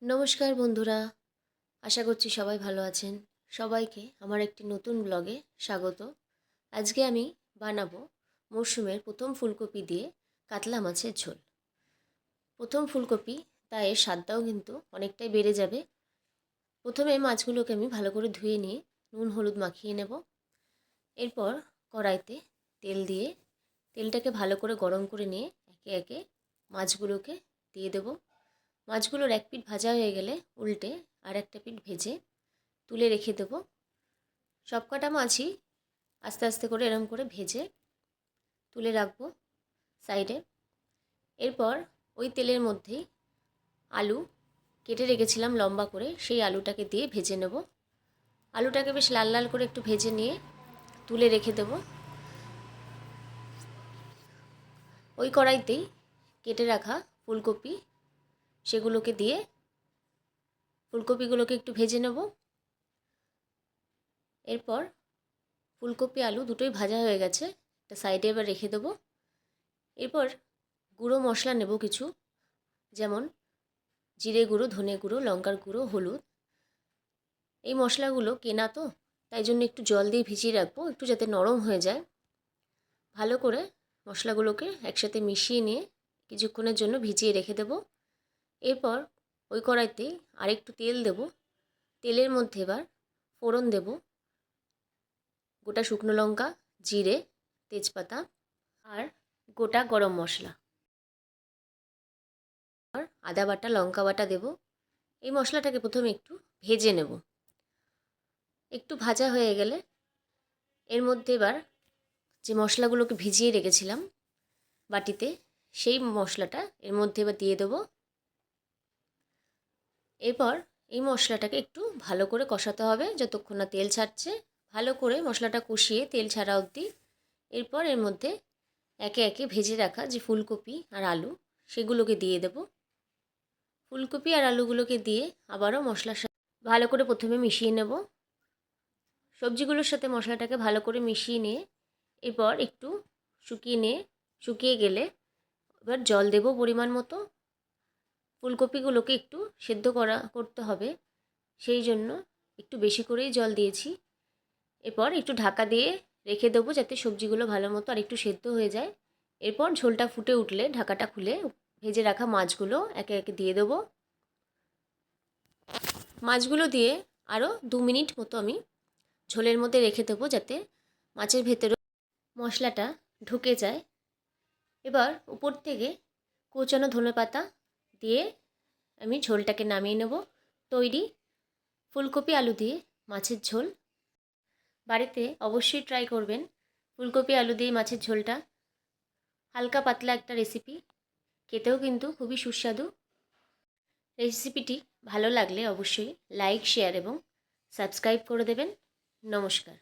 নমস্কার বন্ধুরা, আশা করছি সবাই ভালো আছেন। সবাইকে আমার একটি নতুন ব্লগে স্বাগত। আজকে আমি বানাবো মরশুমের প্রথম ফুলকপি দিয়ে কাতলা মাছের ঝোল। প্রথম ফুলকপি, তাই এর স্বাদটাও কিন্তু অনেকটাই বেড়ে যাবে। প্রথমে মাছগুলোকে আমি ভালো করে ধুয়ে নিয়ে নুন হলুদ মাখিয়ে নেব। এরপর কড়াইতে তেল দিয়ে তেলটাকে ভালো করে গরম করে নিয়ে একে একে মাছগুলোকে দিয়ে দেবো। মাছগুলোর এক পিঠ ভাজা হয়ে গেলে উল্টে আর একটা পিঠ ভেজে তুলে রেখে দেবো। সবকটা মাছই আস্তে আস্তে করে এরম করে ভেজে তুলে রাখবো সাইডে। এরপর ওই তেলের মধ্যেই আলু কেটে রেখেছিলাম লম্বা করে, সেই আলুটাকে দিয়ে ভেজে নেব। আলুটাকে বেশ লাল লাল করে একটু ভেজে নিয়ে তুলে রেখে দেবো। ওই কড়াইতেই কেটে রাখা ফুলকপি, সেগুলোকে দিয়ে ফুলকপিগুলোকে একটু ভেজে নেব। এরপর ফুলকপি আলু দুটোই ভাজা হয়ে গেছে, একটা সাইডে এবার রেখে দেবো। এরপর গুঁড়ো মশলা নেব কিছু, যেমন জিরে গুঁড়ো, ধনে গুঁড়ো, লঙ্কার গুঁড়ো, হলুদ। এই মশলাগুলো কেনা তো, তাই জন্য একটু জল দিয়ে ভিজিয়ে রাখবো, একটু যাতে নরম হয়ে যায়। ভালো করে মশলাগুলোকে একসাথে মিশিয়ে নিয়ে কিছুক্ষণের জন্য ভিজিয়ে রেখে দেবো। এরপর ওই কড়াইতে আরেকটু তেল দেব। তেলের মধ্যে এবার ফোড়ন দেব, গোটা শুকনো লঙ্কা, জিরে, তেজপাতা আর গোটা গরম মশলা, আর আদা বাটা, লঙ্কা বাটা দেব। এই মশলাটাকে প্রথমে একটু ভেজে নেব। একটু ভাজা হয়ে গেলে এর মধ্যে এবার যে মশলাগুলোকে ভিজিয়ে রেখেছিলাম বাটিতে, সেই মশলাটা এর মধ্যে এবার দিয়ে দেবো। এরপর এই মশলাটাকে একটু ভালো করে কষাতে হবে যতক্ষণ না তেল ছাড়ছে। ভালো করে মশলাটা কষিয়ে তেল ছাড়া অবধি। এরপর এর মধ্যে একে একে ভেজে রাখা যে ফুলকপি আর আলু, সেগুলোকে দিয়ে দেব। ফুলকপি আর আলুগুলোকে দিয়ে আবারও মশলার সাথে ভালো করে প্রথমে মিশিয়ে নেব। সবজিগুলোর সাথে মশলাটাকে ভালো করে মিশিয়ে নিয়ে এরপর একটু শুকিয়ে গেলে এবার জল দেব পরিমাণ মতো। ফুলকপিগুলোকে একটু সেদ্ধ করতে হবে, সেই জন্য একটু বেশি করেই জল দিয়েছি। এরপর একটু ঢাকা দিয়ে রেখে দেবো যাতে সবজিগুলো ভালো মতো আর একটু সেদ্ধ হয়ে যায়। এরপর ঝোলটা ফুটে উঠলে ঢাকাটা খুলে ভেজে রাখা মাছগুলো একে একে দিয়ে দেবো। মাছগুলো দিয়ে আরও 2 মিনিট মতো আমি ঝোলের মধ্যে রেখে দেবো যাতে মাছের ভেতরে মশলাটা ঢুকে যায়। এবার উপর থেকে কুচানো ধনেপাতা দিয়ে আমি ঝোলটাকে নামিয়ে নেব। তৈরি ফুলকপি আলু দিয়ে মাছের ঝোল। বাড়িতে অবশ্যই ট্রাই করবেন ফুলকপি আলু দিয়ে মাছের ঝোলটা। হালকা পাতলা একটা রেসিপি, খেতেও কিন্তু খুবই সুস্বাদু। রেসিপিটি ভালো লাগলে অবশ্যই লাইক, শেয়ার এবং সাবস্ক্রাইব করে দেবেন। নমস্কার।